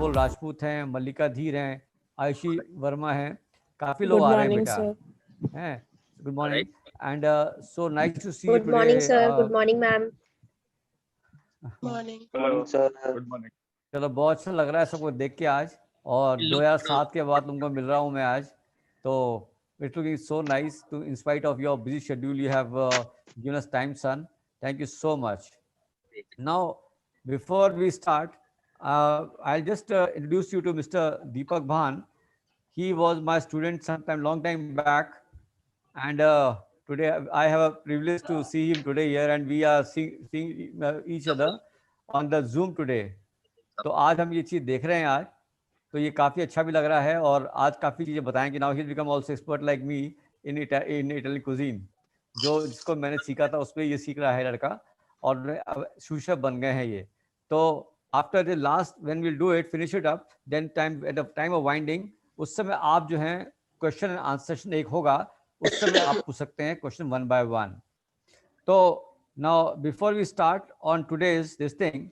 अनमोल राजपूत हैं, मल्लिका धीर हैं, आयुषी वर्मा हैं, काफी लोग आ रहे हैं बेटा हैं. Good morning and so nice to see you Good today. morning, sir. Good morning, ma'am. Morning. Morning, sir. Good morning. चलो बहुत अच्छा लग रहा है सबको देख के आज, और 2007 के बाद तुमको मिल रहा हूँ मैं आज, तो it looking so nice to in spite of your busy schedule you have given us time son. Thank you so much. Now before we start I'll just introduce you to Mr. Deepak Bhan. He was my student sometime long time back, and today I have a privilege to see him today here, and we are seeing each other on the Zoom today. तो आज हम ये चीज़ देख रहे हैं आज, तो ये काफ़ी अच्छा भी लग रहा है, और आज काफ़ी चीज़ें बताएंगे. Now he become also expert like me in Italian cuisine. जो जिसको मैंने सीखा था उस पर ये सीख रहा है लड़का, और अब शूशफ बन गए हैं ये. तो after the last when will do it finish it up, then time at the time of winding, उस समय आप जो हैं क्वेश्चन एंड आंसर सेशन एक होगा, उस समय आप पूछ सकते हैं क्वेश्चन वन बाय वन. तो now before we start on today's this thing,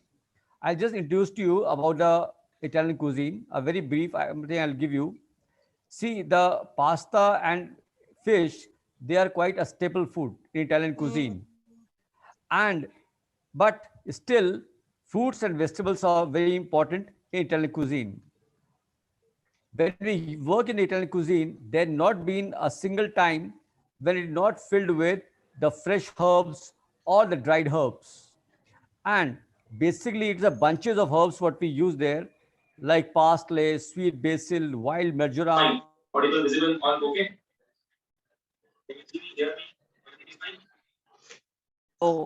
I'll just introduce to you about the Italian cuisine. A very brief thing I'll give you. See, the pasta and fish, they are quite a staple food in Italian cuisine. And, but still, fruits and vegetables are very important in Italian cuisine. When we work in Italian cuisine, there not been a single time when it not filled with the fresh herbs or the dried herbs. And basically, it's the bunches of herbs what we use there, like parsley, sweet basil, wild marjoram. Audible, visible, all okay? Can you hear me? Oh,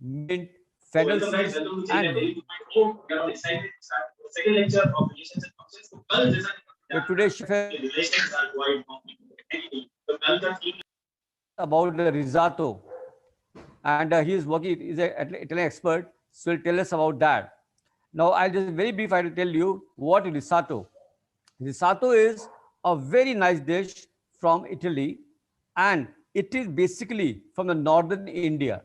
mint, fennel seeds, and second lecture of relations and functions. so today's chef Relations are quite about the risotto, and he is working. He's an Italian expert, so he'll tell us about that. Now, I'll just very brief. I will tell you what is risotto. Risotto is a very nice dish from Italy, and it is basically from the northern India.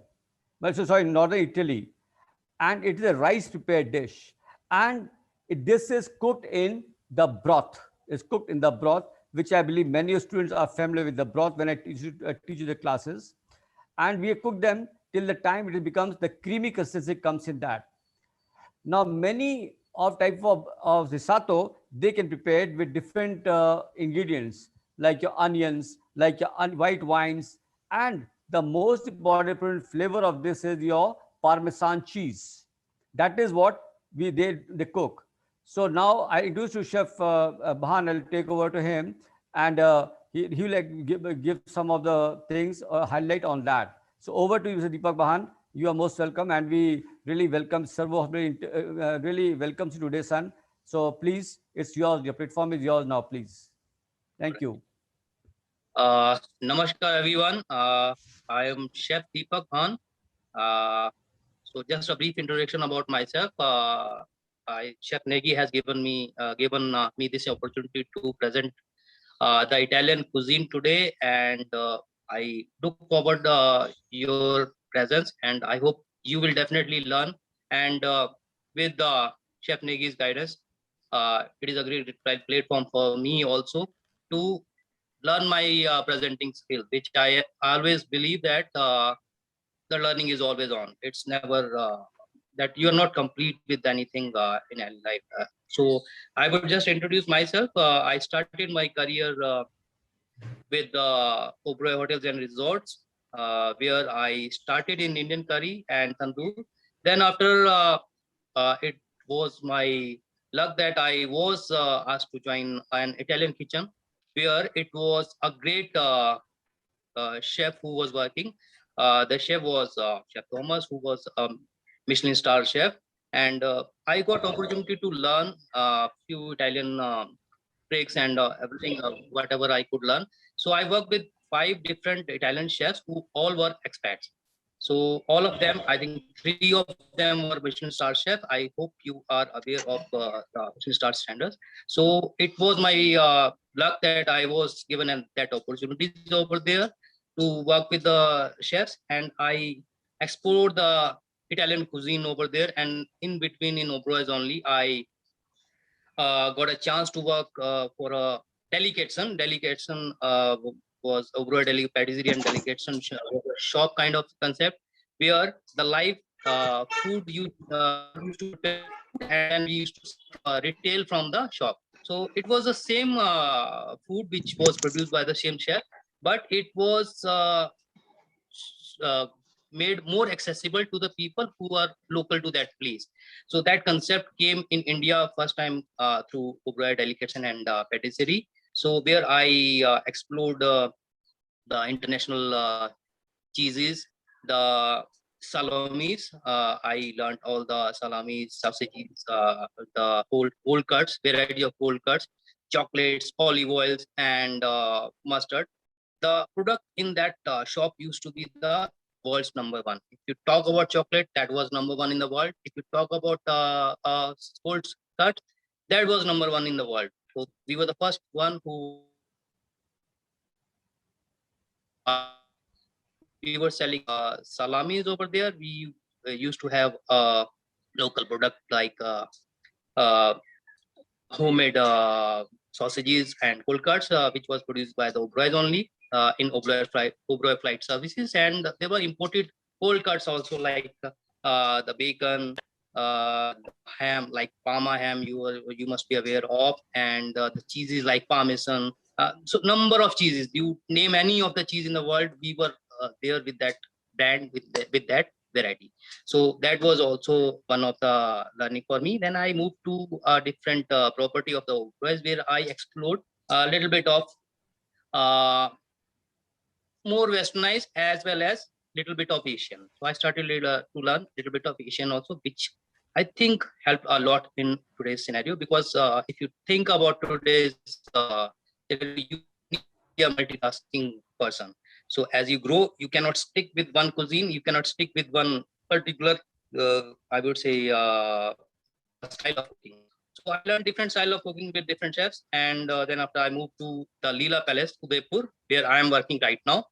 Well, so sorry, northern Italy, and it is a rice prepared dish, and this is cooked in the broth. It's cooked in the broth, which I believe many students are familiar with the broth when I teach you the classes, and we cook them till the time it becomes the creamy consistency comes in that. Now, many of type of risotto, they can prepare it with different ingredients, like your onions, like your white wines, and the most important flavor of this is your Parmesan cheese. That is what they cook. So now I introduce you Chef Bhan. I'll take over to him, and he will like give some of the things highlight on that. So over to you, Mr. Deepak Bhan. You are most welcome, and we really welcome Servo. Really welcomes you today, son. So please, it's yours. Your platform is yours now, please. Thank you. Namaskar, everyone. I am Chef Deepak Bhan. So just a brief introduction about myself. Chef Negi has given me this opportunity to present the Italian cuisine today, and I look forward your presence, and I hope you will definitely learn. And with Chef Negi's guidance, it is a great platform for me also to learn my presenting skill, which I always believe that the learning is always on. It's never that you are not complete with anything in life. So I would just introduce myself. I started my career with Oberoi Hotels and Resorts, where I started in Indian curry and tandoor. Then after it was my luck that I was asked to join an Italian kitchen, where it was a great chef who was working. The chef was Chef Thomas, who was Michelin star chef, and I got opportunity to learn a few Italian tricks and everything, whatever I could learn. So I worked with 5 different Italian chefs who all were expats. So all of them, I think 3 of them were Michelin star chef. I hope you are aware of the Michelin star standards. So it was my luck that I was given that opportunity over there to work with the chefs, and I explored the Italian cuisine over there. And in between, in Oberoi's only, I got a chance to work for a Delicatessen. Delicatessen was Oberoi Deli Patisserie and Delicatessen shop kind of concept, where the live food used to prepare food, and then we used to retail from the shop. So it was the same food which was produced by the same chef, but it was uh, made more accessible to the people who are local to that place. So that concept came in India first time through Oberoi Delicatessen and Patisserie. So where I explored the international cheeses, the salamis. I learned all the salamis, sausages, the whole cuts, variety of whole cuts, chocolates, olive oils, and mustard. The product in that shop used to be the world's #1. If you talk about chocolate, that was #1 in the world. If you talk about sports cut, that was #1 in the world. So we were the first one who we were selling salamis over there. We used to have local product like homemade sausages and cold cuts, which was produced by the Oberoi only in Oberoi Flight Services, and there were imported cold cuts also like the bacon, ham like Parma ham. You must be aware of, and the cheeses like Parmesan. So number of cheeses. You name any of the cheese in the world, we were there with that brand with that variety. So that was also one of the learning for me. Then I moved to a different property of the Oberoi, where I explored a little bit of more westernized as well as little bit of Asian. So I started to learn a little bit of Asian also, which I think helped a lot in today's scenario, because if you think about today's, you need a multitasking person. So as you grow, you cannot stick with one cuisine. You cannot stick with one particular, I would say, style of cooking. So I learned different style of cooking with different chefs. And then after I moved to the Leela Palace, Udaipur, where I am working right now,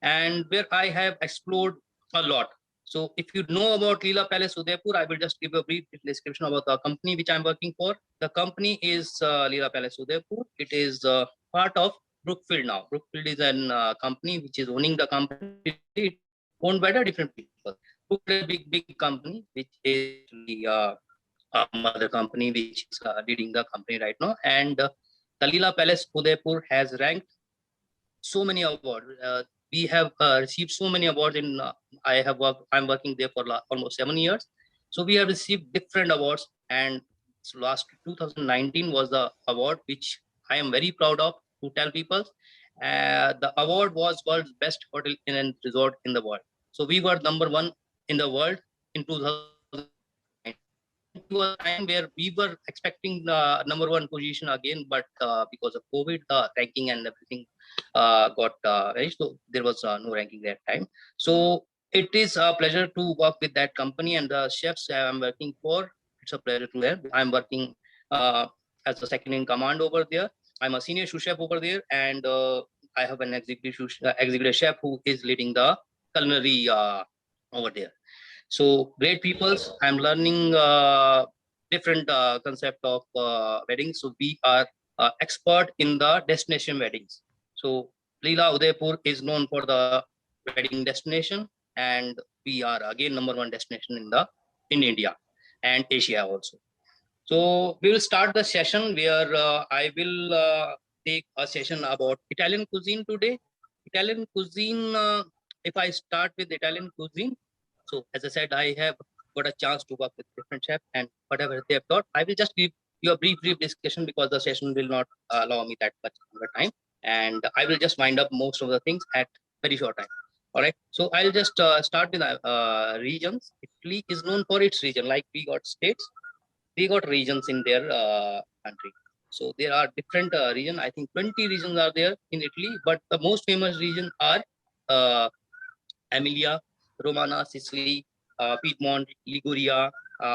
and where I have explored a lot. So if you know about Leela Palace, Udaipur, I will just give a brief description about the company which I'm working for. The company is Leela Palace, Udaipur. It is part of Brookfield now. Brookfield is a company which is owning the company, owned by the different people. Brookfield is a big company, which is the mother company, which is leading the company right now. And the Leela Palace, Udaipur has ranked so many awards. We have received so many awards in, I'm working there for almost 7 years. So we have received different awards, and last 2019 was the award which I am very proud of to tell people. The award was world's best hotel in and resort in the world. So we were #1 in the world in 2019. It was a time where we were expecting the #1 position again, but because of COVID, the ranking and everything got raised. So there was no ranking that time. So it is a pleasure to work with that company and the chefs I'm working for. It's a pleasure to them. I'm working as a second in command over there. I'm a senior sous chef over there, and I have an executive chef who is leading the culinary over there. So great peoples. I'm learning different concept of weddings. So we are expert in the destination weddings. So Leela Udaipur is known for the wedding destination, and we are again #1 destination in India and Asia also. So we will start the session where I will take a session about Italian cuisine today. Italian cuisine, if I start with Italian cuisine, so as I said, I have got a chance to work with different chefs, and whatever they have taught, I will just give you a brief discussion, because the session will not allow me that much time. And I will just wind up most of the things at very short time. All right. So I'll just start with regions. Italy is known for its region. Like we got states, we got regions in their country. So there are different regions. I think 20 regions are there in Italy, but the most famous region are Emilia, Romagna, Sicily, Piedmont, Liguria,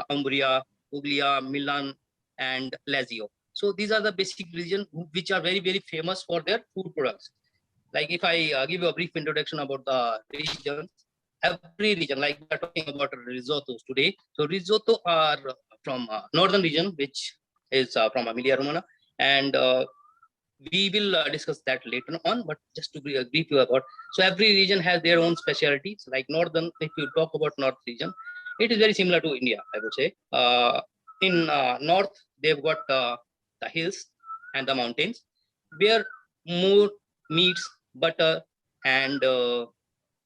Umbria, Puglia, Milan, and Lazio. So these are the basic regions which are very famous for their food products. Like if I give you a brief introduction about the regions, every region, like we are talking about risottos today. So risotto are from northern region, which is from Emilia Romagna, and we will discuss that later on. But just to brief you about, so every region has their own specialties. Like northern, if you talk about north region, it is very similar to India, I would say. In north, they've got the hills and the mountains, where more meats, butter, and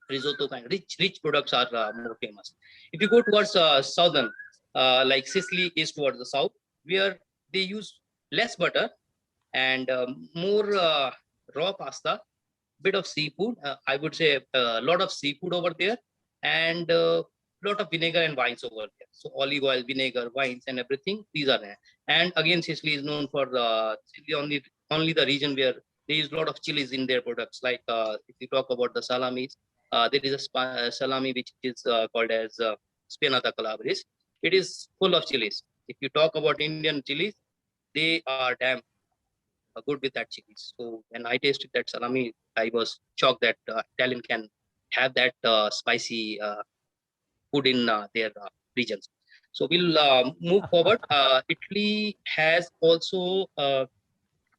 risotto kind of rich products are more famous. If you go towards southern, like Sicily is towards the south, where they use less butter and more raw pasta, bit of seafood. I would say a lot of seafood over there, and lot of vinegar and wines over there. So olive oil, vinegar, wines, and everything. These are there. And again, Sicily is known for Sicily only the region where there is a lot of chilies in their products. Like if you talk about the salamis, there is a salami which is called as Spianata Calabris. It is full of chilies. If you talk about Indian chilies, they are damn good with that chilies. So when I tasted that salami, I was shocked that Italian can have that spicy food in their regions. So we'll move forward. Italy has also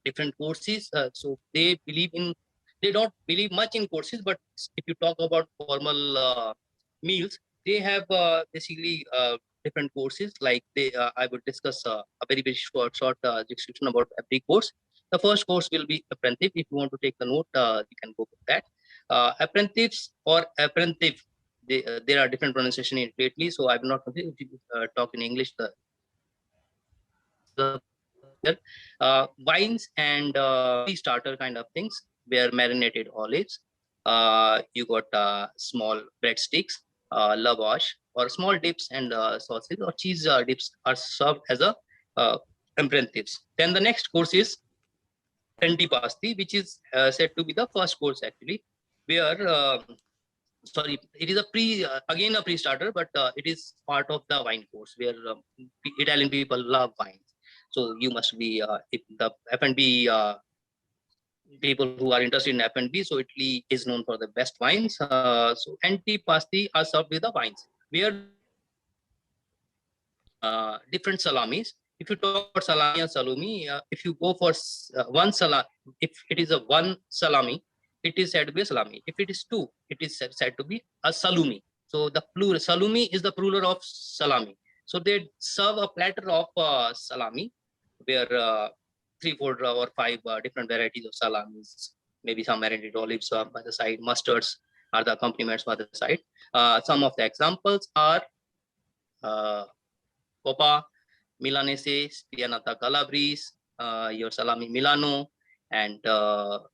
different courses. So they don't believe much in courses, but if you talk about formal meals, they have basically different courses. Like I would discuss a very short description about every course. The first course will be apprentice. If you want to take the note, you can go with that. Apprentice or apprentice, there are different pronunciation in Italy, so I will not talk in English. Wines and starter kind of things, where marinated olives. You got small breadsticks, lavash, or small dips and sauces or cheese dips are served as a aperitifs. Then the next course is antipasti, which is said to be the first course actually, where sorry, it is again a pre-starter, but it is part of the wine course, where Italian people love wines. So you must be if the F&B people who are interested in F&B, so Italy is known for the best wines. So antipasti are served with the wines, where different salamis. If you talk about salami and salumi, if you go for one salami, if it is a one salami, it is said to be a salami. If it is two, it is said to be a salumi. So the plural salumi is the plural of salami. So they serve a platter of salami, where 3, 4, or 5 different varieties of salamis, maybe some marinated olives by the side, mustards are the accompaniments by the side. Some of the examples are Coppa, Milanese, Spianata Calabris, your salami Milano, and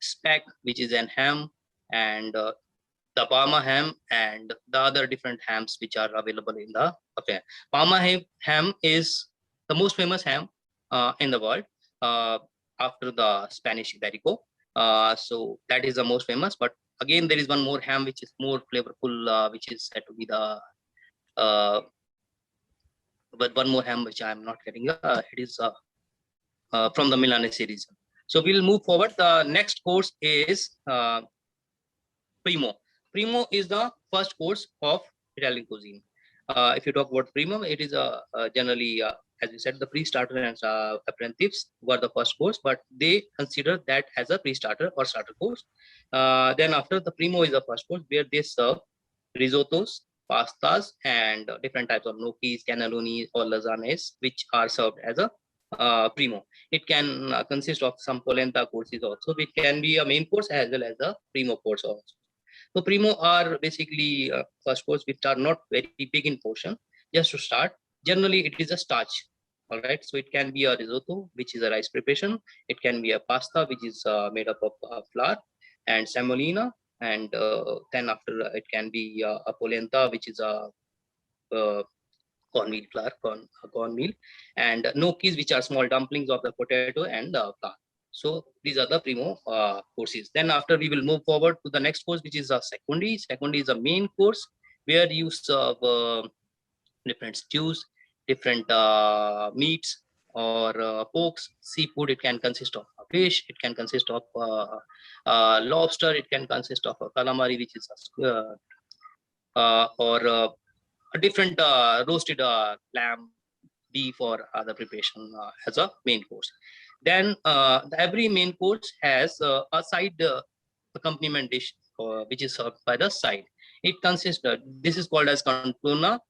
speck, which is an ham, and the Parma ham, and the other different hams which are available in the affair. Parma ham is the most famous ham in the world after the Spanish Iberico. So that is the most famous. But again, there is one more ham which is more flavorful, which is said to be the but one more ham which I am not getting. It is from the Milanese region. So we'll move forward. The next course is Primo. Primo is the first course of Italian cuisine. If you talk about Primo, it is generally, as we said, the pre-starter and aperitifs were the first course, but they consider that as a pre-starter or starter course. Then after the Primo is the first course, where they serve risottos, pastas, and different types of gnocchis, cannelloni, or lasagnas, which are served as a primo. It can consist of some polenta courses also, which can be a main course as well as a primo course also. So primo are basically first course, which are not very big in portion. Just to start, generally it is a starch. All right, so it can be a risotto, which is a rice preparation. It can be a pasta, which is made up of flour and semolina, and then after it can be a polenta, which is a cornmeal flour, cornmeal, and gnocchis, which are small dumplings of the potato and flour. So these are the primo courses. Then after we will move forward to the next course, which is a secondi. Secondi is a main course where you serve different stews, different meats or porks, seafood. It can consist of fish, it can consist of lobster, it can consist of calamari, which is or a different roasted lamb. D for the preparation as a main course. Then every main course has a side accompaniment dish which is served by the side. It consists of, this is called as cantona.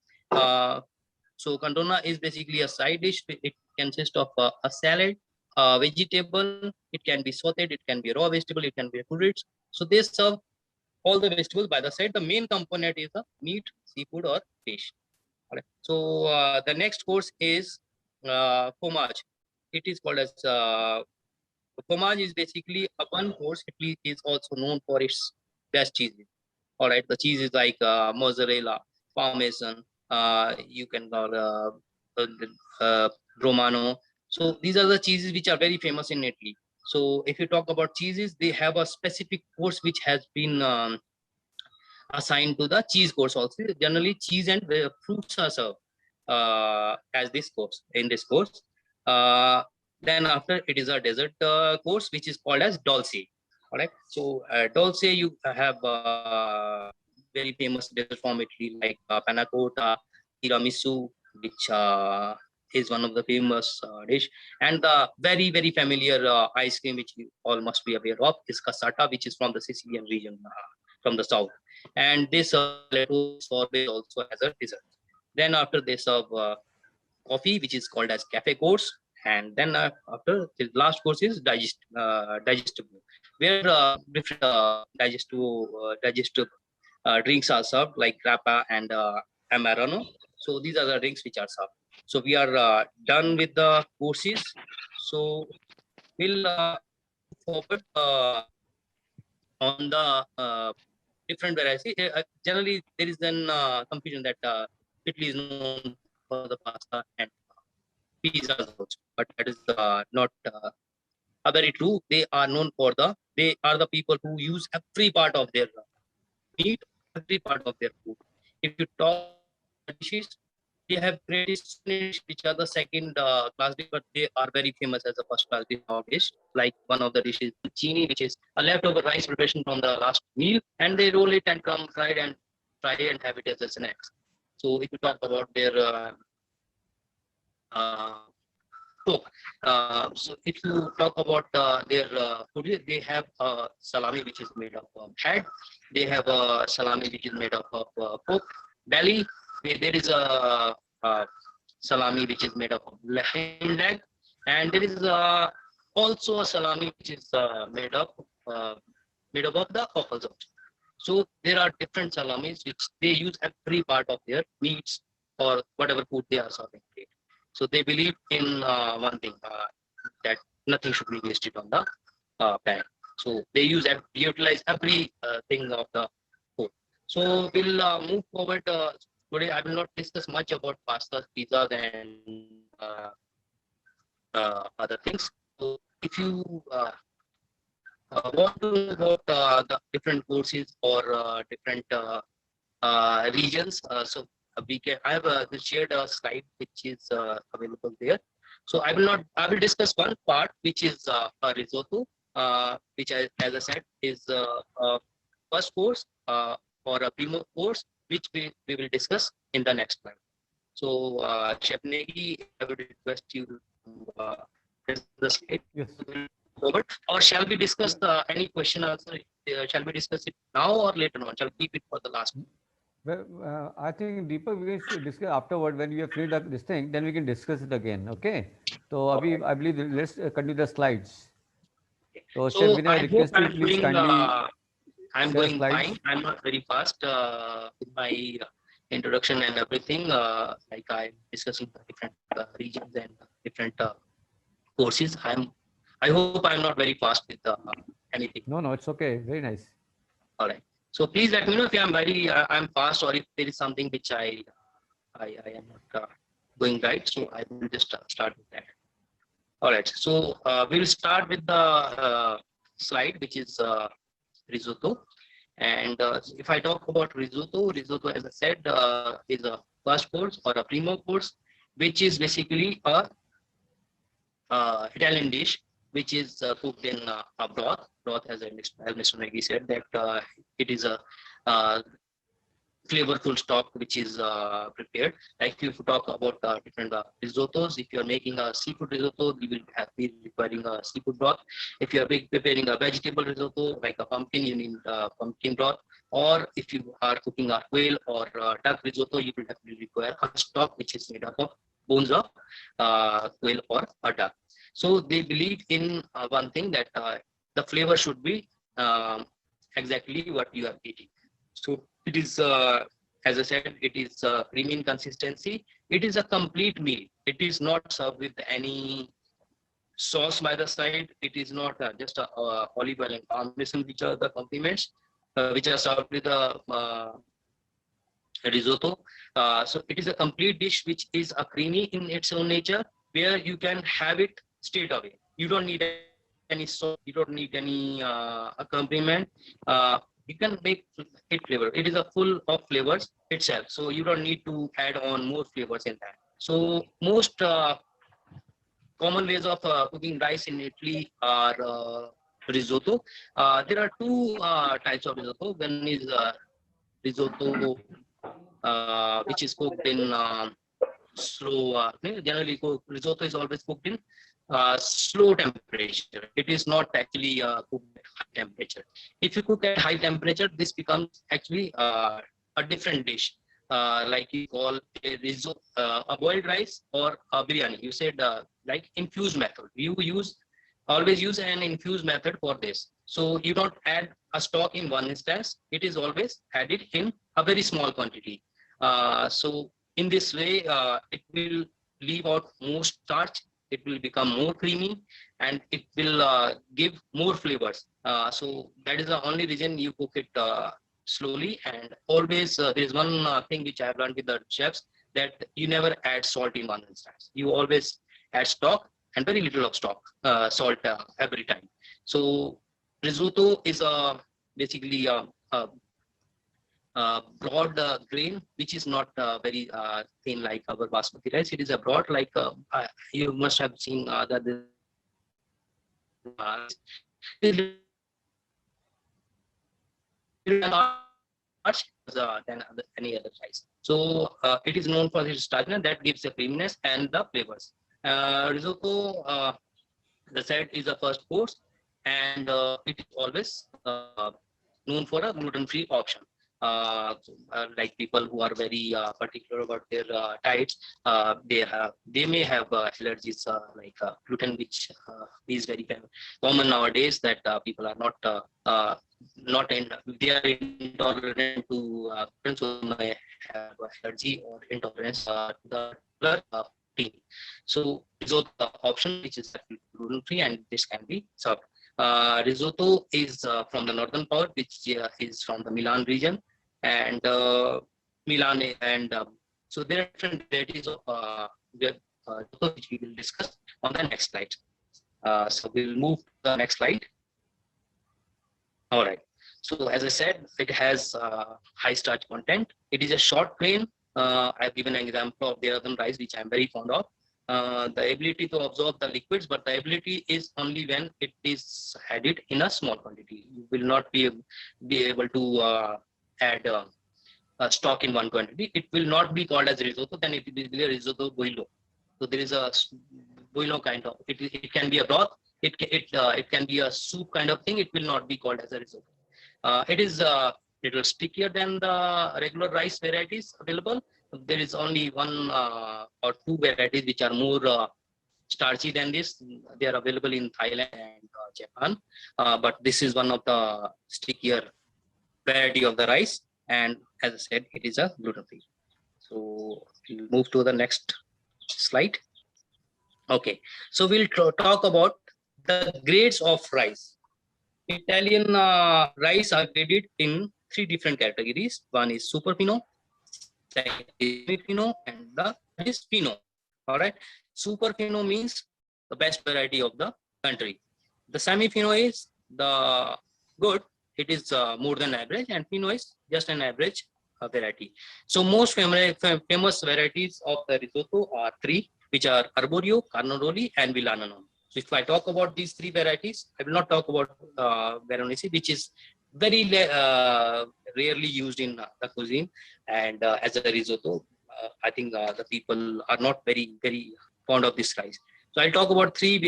So cantona is basically a side dish. It consists of a salad, vegetable. It can be sauteed, it can be raw vegetable, it can be fruits. So they serve all the vegetables by the side. The main component is the meat, seafood, or fish. All right. So the next course is fromage. It is called as fromage is basically a one course. Italy is also known for its best cheeses. All right, the cheese is like mozzarella, parmesan. You can call romano. So these are the cheeses which are very famous in Italy. So if you talk about cheeses, they have a specific course which has been assigned to the cheese course also. Generally, cheese and fruits are served as this course, in this course. Then after it is a dessert course, which is called as dolce. All right. So dolce, you have very famous dessert from Italy like panna cotta, tiramisu, which is one of the famous dish, and the very familiar ice cream which you all must be aware of is cassata, which is from the Sicilian region, from the south. And they serve sorbet also as a dessert. Then after they serve coffee, which is called as cafe course. And then after the last course is digestible, where different digestive drinks are served like grappa and amarano. So these are the drinks which are served. So we are done with the courses. So we'll forward on the different variety. Generally, there is an confusion that Italy is known for the pasta and pizzas also, but that is not very true. They are known for they are the people who use every part of their meat, every part of their food. If you talk dishes, they have created which are the second class dish, but they are very famous as a first class dish. Like one of the dishes, chini, which is a leftover rice preparation from the last meal, and they roll it and come fried and fry and have it as a snack. So if you talk about their pork, so if you talk about their food, they have salami which is made of head. They have a salami which is made of pork belly. There is a salami which is made of hind leg, and there is also a salami which is made up of the offals. So there are different salamis which they use every part of their meats or whatever food they are serving. So they believe in one thing, that nothing should be wasted on the pan. So they utilize every thing of the food. So we'll move forward. Today I will not discuss much about pastas, pizzas, and other things. So if you want to know about the different courses or different regions, so we can. I have shared a slide which is available there. So I will discuss one part which is a risotto, which as I said is first course or a primo course, which we will discuss in the next slide. So Chef Negi, I would request you to present the slide. Yes. Forward, or shall we discuss any question answer? Shall we discuss it now or later on? Shall we keep it for the last? Well, I think Deepak, we can discuss afterward when we have finished this thing. Then we can discuss it again. Okay. So Okay. I believe let's continue the slides. So, So Chef Vinay, I I hope request you I'm please doing, kindly I'm share going slides. fine. I'm not very fast with my introduction and everything. Like I'm discussing the different regions and different courses. I hope I'm not very fast with anything. No, it's okay. Very nice. All right. So please let me know if I'm I'm fast or if there is something which I am not going right. So I will just start with that. All right. So we'll start with the slide, which is risotto. And if I talk about risotto, as I said, is a first course or a primo course, which is basically a Italian dish, which is cooked in a broth. Broth, as Mr. Negi said, that it is a flavorful stock which is prepared. Like if you talk about different risottos, if you are making a seafood risotto, you will be requiring a seafood broth. If you are preparing a vegetable risotto like a pumpkin, you need pumpkin broth. Or if you are cooking a quail or duck risotto, you will definitely require a stock which is made up of bones of quail or a duck. So they believe in one thing, that the flavor should be exactly what you are eating. So it is, as I said, it is creamy in consistency. It is a complete meal. It is not served with any sauce by the side. It is not just olive oil and parmesan, which are the complements which are served with a risotto. So it is a complete dish which is a creamy in its own nature, where you can have it straight away. You don't need any sauce. You don't need any accompaniment. You can make it flavor. It is a full of flavors itself. So you don't need to add on more flavors in that. So most common ways of cooking rice in Italy are risotto. There are two types of risotto. One is risotto which is cooked in slow. Generally, risotto is always cooked in slow temperature. It is not actually cooked at high temperature. If you cook at high temperature, this becomes actually a different dish. Like you call a risotto, a boiled rice, or a biryani. You said like infused method. You always use an infused method for this. So you don't add a stock in one instance. It is always added in a very small quantity. So in this way, it will leave out more starch. It will become more creamy, and it will give more flavors. So that is the only reason you cook it slowly. And always there is one thing which I have learned with the chefs, that you never add salt in one instance. You always add stock and very little of stock, salt every time. So risotto is basically a broad grain, which is not very thin like our basmati rice. It is a broad, like you must have seen that than any other rice. So it is known for its starchiness that gives the creaminess and the flavors. Risotto, the said, is the first course, and it is always known for a gluten-free option. Like people who are very particular about their diets, they may have allergies like gluten, which is very common nowadays. That people are not in, they are intolerant to gluten, so may have allergy or intolerance to the protein. So risotto the option which is gluten-free, and this can be served. Risotto is from the northern part, which is from the Milan region, and Milan, and so there are different varieties of risotto which we will discuss on the next slide. So we'll move to the next slide. All right. So as I said, it has high starch content. It is a short grain. I've given an example of the Dehradun rice, which I'm very fond of. The ability to absorb the liquids, but the ability is only when it is added in a small quantity. You will not be able to add stock in one quantity. It will not be called as risotto, then it will be a risotto boilo. So there is a boilo kind of, it can be a broth, it can be a soup kind of thing. It will not be called as a risotto. It is little stickier than the regular rice varieties available. There is only one or two varieties which are more starchy than this. They are available in Thailand and Japan, but this is one of the stickier variety of the rice, and as I said, it is a gluten-free. So we'll move to the next slide. Okay, so we'll talk about the grades of rice. Italian rice are graded in three different categories. One is super fino, second is semi-fino, and the third is fino. All right, super fino means the best variety of the country. The semi-fino is the good. It is more than average, and fino is just an average variety. So most famous varieties of the risotto are three, which are Arborio, Carnaroli, and Villanone. So if I talk about these three varieties, I will not talk about Veronese, which is very rarely used in the cuisine, and as a risotto, I think the people are not very fond of this rice. So I'll talk about three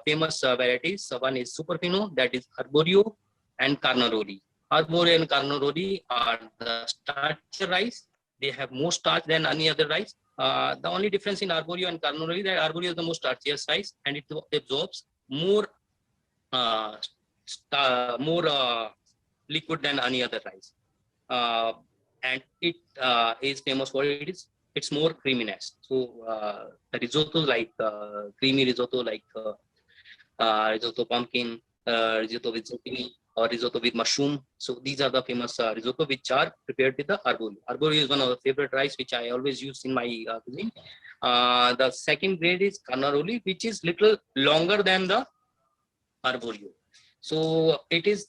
famous varieties. So one is Superfino, that is Arborio, and Carnaroli. Arborio and Carnaroli are the starch rice. They have more starch than any other rice. The only difference in Arborio and Carnaroli that Arborio is the most starchiest rice, and it absorbs more uh, more liquid than any other rice, and it is famous for it's more creaminess. So the risotto like creamy risotto like risotto pumpkin, risotto with zucchini, or risotto with mushroom. So these are the famous risotto which are prepared with the arborio. Arborio is one of the favorite rice which I always use in my cuisine. The second grade is Carnaroli, which is little longer than the arborio. So it is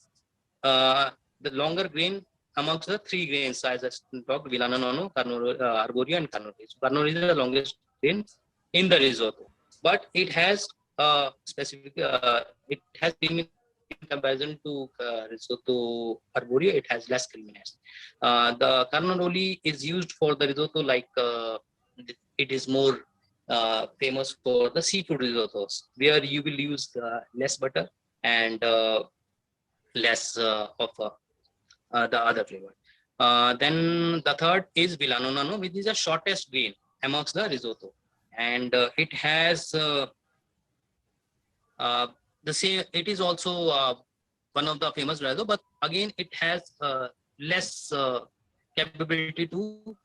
the longer grain amongst the three grains, as I talked, Villano Nono, Arborio, and Carnaroli. So Carnaroli is the longest grain in the risotto, but it has specific, it has creaminess in comparison to risotto Arborio. It has less creaminess. The Carnaroli is used for the risotto like it is more famous for the seafood risottos, where you will use less butter and less of the other flavor. Then the third is Villano Nano, which is the shortest grain amongst the risotto, and it has the same. It is also one of the famous risotto, but again it has less capability to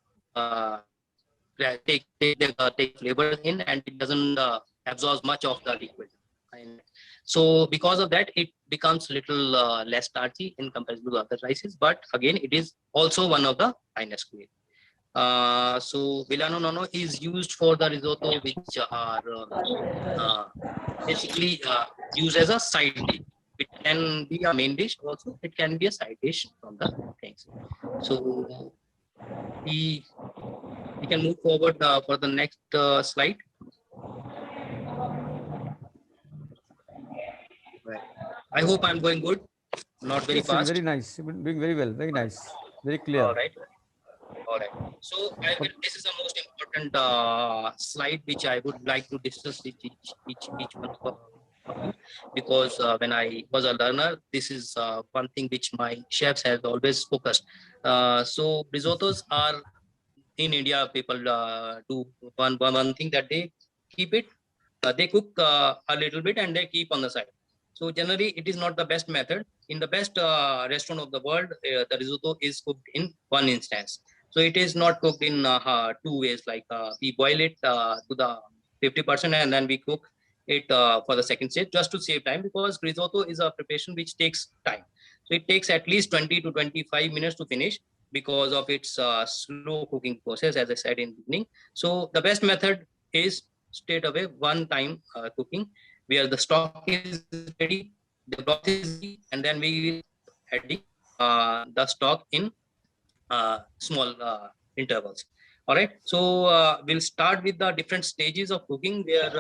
take flavors in, and it doesn't absorb much of the liquid. And so because of that, it becomes little less starchy in comparison to other rices. But again, it is also one of the finest grade. So Villano Nono is used for the risotto, which are basically used as a side dish. It can be a main dish also. It can be a side dish from the things. So we can move forward for the next slide. Right. I hope I'm going good, not very Yes, fast. very nice. You've been doing very well. Very nice. Very clear. All right. All right. So this is the most important slide which I would like to discuss with each one of you, because when I was a learner, this is one thing which my chefs have always focused. So risottos are in India, people do one thing that they keep it, they cook a little bit and they keep on the side. So generally, it is not the best method. In the best restaurant of the world, the risotto is cooked in one instance. So it is not cooked in two ways. Like we boil it to the 50% and then we cook it for the second stage, just to save time, because risotto is a preparation which takes time. So it takes at least 20 to 25 minutes to finish, because of its slow cooking process, as I said in the beginning. So the best method is straight away one time cooking, where the stock is ready, the broth is ready, and then we will adding the stock in small intervals. All right. So we'll start with the different stages of cooking, where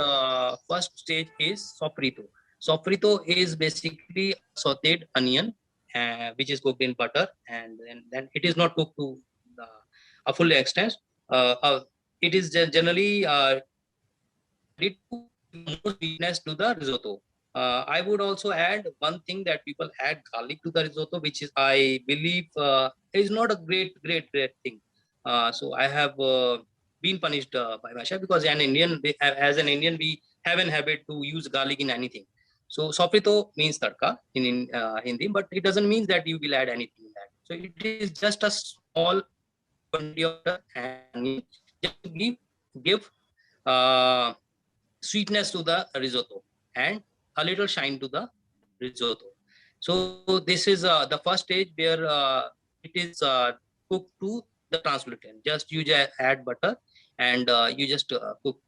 first stage is sofrito. Sofrito is basically sautéed onion, which is cooked in butter, and then it is not cooked to a full extent. It is generally added to more sweetness to the risotto. I would also add one thing, that people add garlic to the risotto, which is, I believe, is not a great thing. So I have been punished by my chef, because as an Indian, we have an habit to use garlic in anything. So sofrito means tadka in Hindi, but it doesn't mean that you will add anything in that. So it is just a small quantity of the onion, just to give sweetness to the risotto and a little shine to the risotto. So this is the first stage, where it is cooked to the translucent. Just you add butter, and you just cook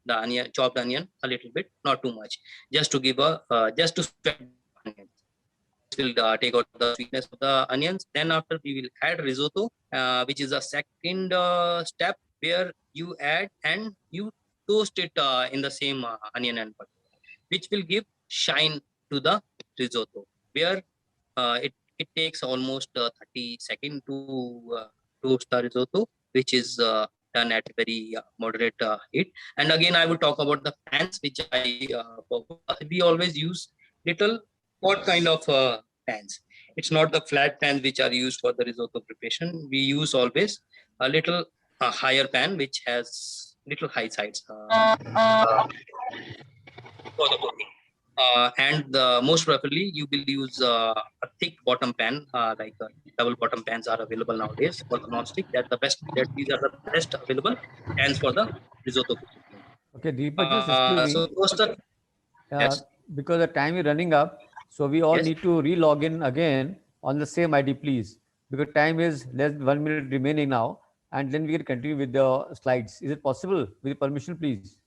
the onion, chopped onion, a little bit, not too much, just to give a just to spread the onion. This will take out the sweetness of the onions. Then after, we will add risotto, which is a second step, where you add and you toast it in the same onion and butter, which will give shine to the risotto, where it takes almost 30 seconds to toast the risotto, which is done at very moderate heat. And again, I will talk about the pans, which we always use little what kind of pans. It's not the flat pans which are used for the risotto preparation. We use always a little higher pan, which has little high sides for the cooking. And most preferably, you will use a thick bottom pan, like double bottom pans are available nowadays for the non-stick. These are the best available pans for the risotto cooking. Okay, Deepak, just excuse me. So toaster, yes. Because the time is running up, so we all Yes. need to re-log in again on the same ID, please. Because time is less than 1 minute remaining now, and then we can continue with the slides. Is it possible? With your permission, please.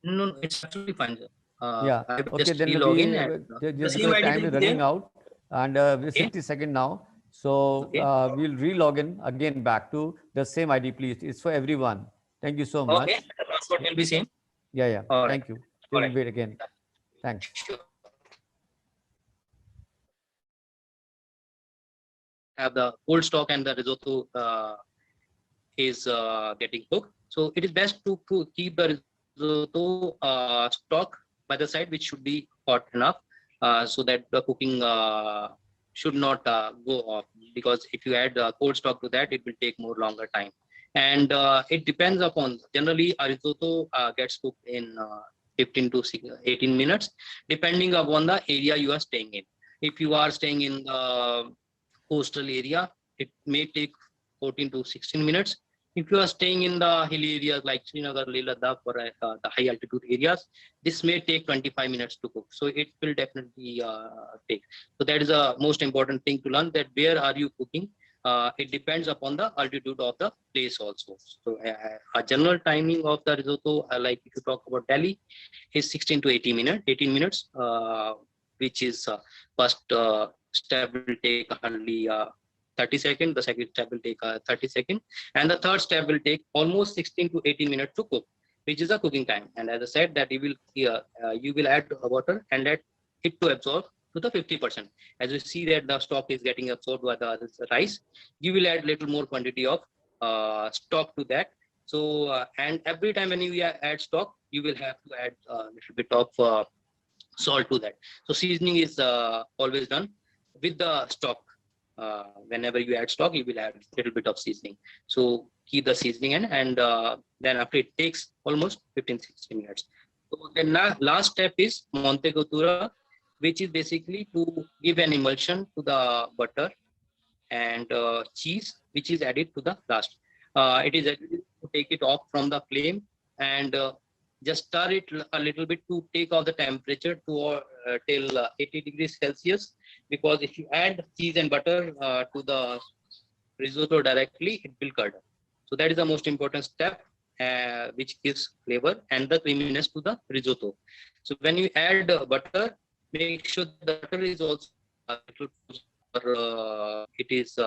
No, it's absolutely fine, sir. Yeah. I will Okay, just then re-log we in and just because ID time will is be running there. out, and we're 60 seconds now. So Okay. we'll re-log in again back to the same ID, please. It's for everyone. Thank you so much. Okay, the password will be same. Yeah, yeah. All right. Thank you. All We'll right. wait again. Thanks. Sure. Have the cold stock and the risotto is getting cooked. So it is best to keep the risotto stock by the side, which should be hot enough so that the cooking should not go off. Because if you add cold stock to that, it will take more longer time. And it depends upon, generally a risotto gets cooked in 15 to 18 minutes, depending upon the area you are staying in. If you are staying in the coastal area, it may take 14 to 16 minutes. If you are staying in the hilly areas like Srinagar, Leh Ladakh, or the high altitude areas, this may take 25 minutes to cook. So it will definitely take. So that is the most important thing to learn, that where are you cooking? It depends upon the altitude of the place also. So a general timing of the risotto, like if you talk about Delhi, is 16 to 18 minutes, which is first step will take hardly 30 seconds, the second step will take 30 seconds, and the third step will take almost 16 to 18 minutes to cook, which is the cooking time. And as I said, that you will add water and let it to absorb to the 50%. As you see that the stock is getting absorbed by the rice, you will add little more quantity of stock to that. So and every time when you add stock, you will have to add a little bit of salt to that. So seasoning is always done with the stock. Whenever you add stock, you will add a little bit of seasoning. So keep the seasoning in, and then after it takes almost 15-16 minutes. So the last step is Monte Cottura, which is basically to give an emulsion to the butter and cheese, which is added to the last. It is added to take it off from the flame and just stir it a little bit to take off the temperature to till 80 degrees Celsius. Because if you add cheese and butter to the risotto directly, it will curdle. So that is the most important step, which gives flavor and the creaminess to the risotto. So when you add butter, make sure the butter is also a little it is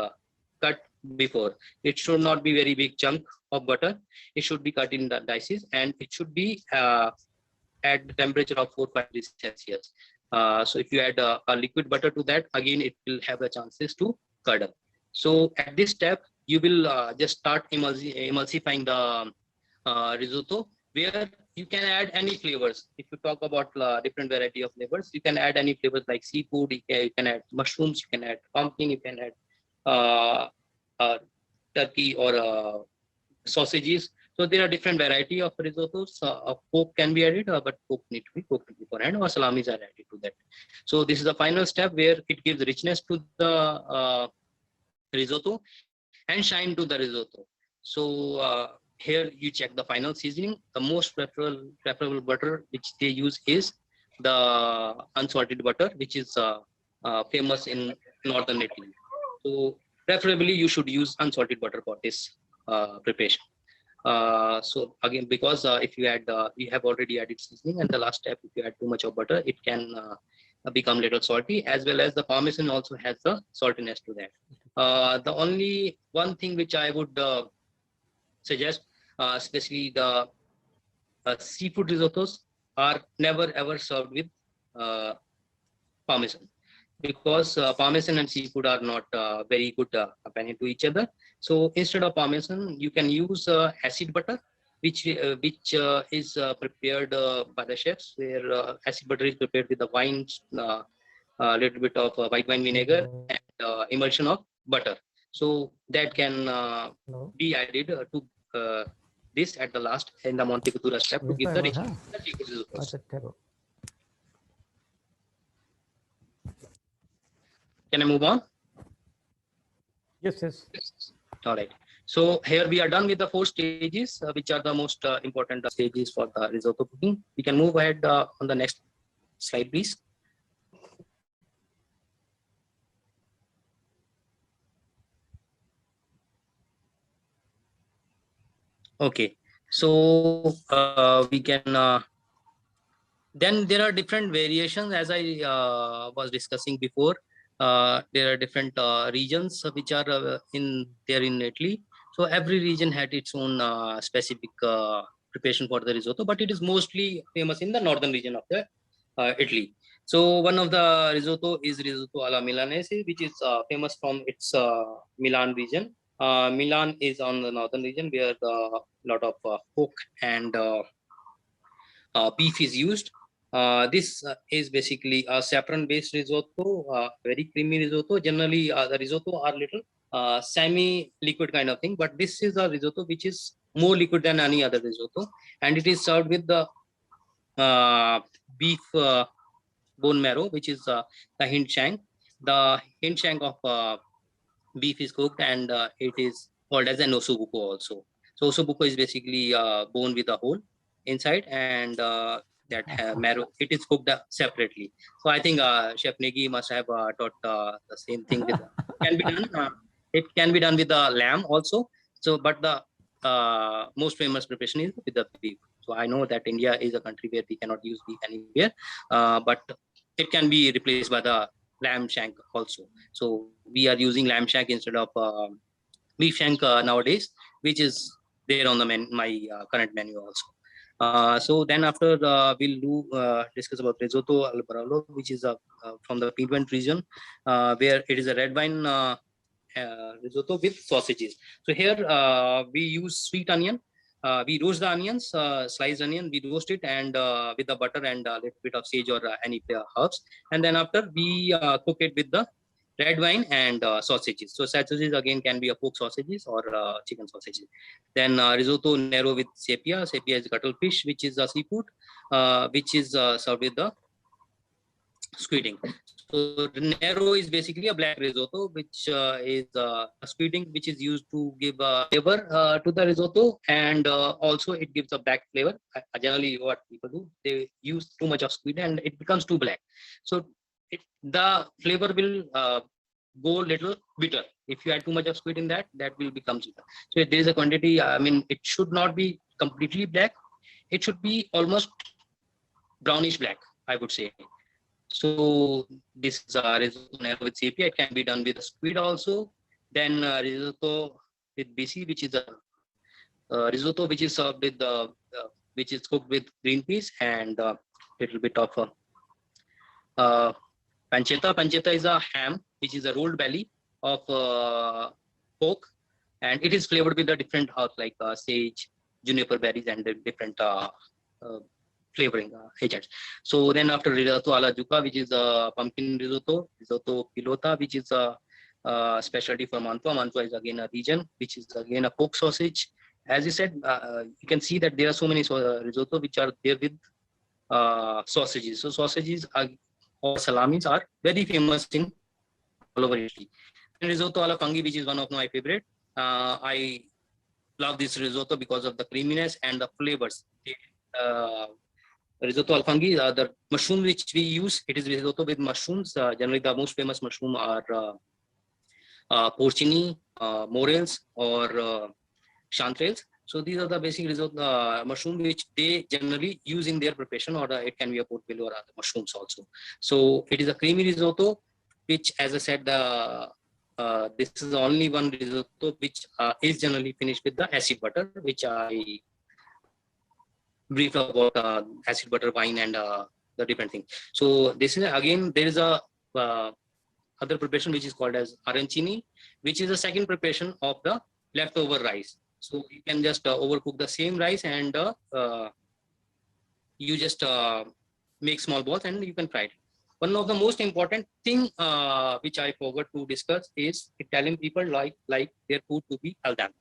cut before. It should not be very big chunk of butter. It should be cut in the dices, and it should be at the temperature of 4-5 degrees Celsius. So if you add a liquid butter to that, again it will have the chances to curdle. So at this step, you will just start emulsifying the risotto, where you can add any flavors. If you talk about different variety of flavors, you can add any flavors like seafood, you can add mushrooms, you can add pumpkin, you can add turkey or sausages. So there are different variety of risottos. Pork can be added, but pork need to be cooked beforehand, or salamis are added to that. So this is the final step where it gives richness to the risotto and shine to the risotto. So here you check the final seasoning. The most preferable butter which they use is the unsalted butter, which is famous in northern Italy. So preferably you should use unsalted butter for this preparation. So again, because if you add, you have already added seasoning, and the last step, if you add too much of butter, it can become a little salty, as well as the Parmesan also has the saltiness to that. The only one thing which I would suggest, especially the seafood risottos, are never ever served with Parmesan, because parmesan and seafood are not very good companion to each other. So instead of parmesan, you can use acid butter, which is prepared by the chefs, where acid butter is prepared with the wine, a little bit of white wine vinegar, and emulsion of butter. So that can be added to this at the last in the Monte Cultura step to give the richness. Can I move on? Yes, yes. All right. So here we are done with the 4 stages, which are the most important stages for the risotto cooking. We can move ahead on the next slide, please. Okay. So we can then there are different variations, as I was discussing before. There are different regions which are in Italy. So every region had its own specific preparation for the risotto, but it is mostly famous in the northern region of the Italy. So one of the risotto is risotto alla Milanese, which is famous from its Milan region. Milan is on the northern region where a lot of pork and beef is used. This is basically a saffron-based risotto, very creamy risotto. Generally, the risotto are little semi-liquid kind of thing, but this is a risotto which is more liquid than any other risotto, and it is served with the beef bone marrow, which is the hind shank. The hind shank of beef is cooked, and it is called as an ossobuco also. So ossobuco is basically bone with a hole inside, and that marrow, it is cooked separately. So I think Chef Negi must have taught the same thing with can be done. It can be done with the lamb also. So, but the most famous preparation is with the beef. So I know that India is a country where we cannot use beef anywhere, but it can be replaced by the lamb shank also. So we are using lamb shank instead of beef shank nowadays, which is there on the my current menu also. So then after we'll do discuss about risotto al Barolo, which is from the Piedmont region, where it is a red wine risotto with sausages. So here we use sweet onion. We roast the onions, sliced onion, we roast it, and with the butter and a little bit of sage or any herbs. And then after we cook it with the red wine and sausages. So sausages again can be a pork sausages or chicken sausages. Then risotto nero with sepia. Sepia is cuttlefish, which is a seafood, which is served with the squid. So nero is basically a black risotto, which is a squid, which is used to give flavor to the risotto, and also it gives a black flavor. Generally, what people do, they use too much of squid and it becomes too black. So the flavor will go little bitter. If you add too much of squid in that, that will become bitter. So if there is a quantity, I mean, it should not be completely black. It should be almost brownish black, I would say. So this is risotto nero with sepia. It can be done with a squid also. Then risotto with BC, which is a risotto which is served with which is cooked with green peas and a little bit of pancetta. Pancetta is a ham, which is a rolled belly of pork, and it is flavored with the different herbs like sage, juniper berries, and the different flavoring agents. So then after risotto alla zucca, which is a pumpkin risotto, risotto pilota, which is a specialty for Mantua. Mantua is again a region, which is again a pork sausage. As you said, you can see that there are so many risotto which are there with sausages. So sausages are, or salamis are very famous in all over Italy. And risotto alla funghi, which is one of my favorite. I love this risotto because of the creaminess and the flavors. Risotto al funghi, the mushroom which we use, it is risotto with mushrooms. Generally, the most famous mushroom are porcini, morels, or chanterelles. So these are the basic risotto mushroom which they generally use in their preparation, or it can be a portobello or other mushrooms also. So it is a creamy risotto, which, as I said, this is the only one risotto which is generally finished with the acid butter, which I brief about acid butter wine and the different things. So this is again, there is a other preparation which is called as arancini, which is the second preparation of the leftover rice. So you can just overcook the same rice and you just make small balls and you can fry it. One of the most important thing which I forgot to discuss is Italian people like their food to be al dente.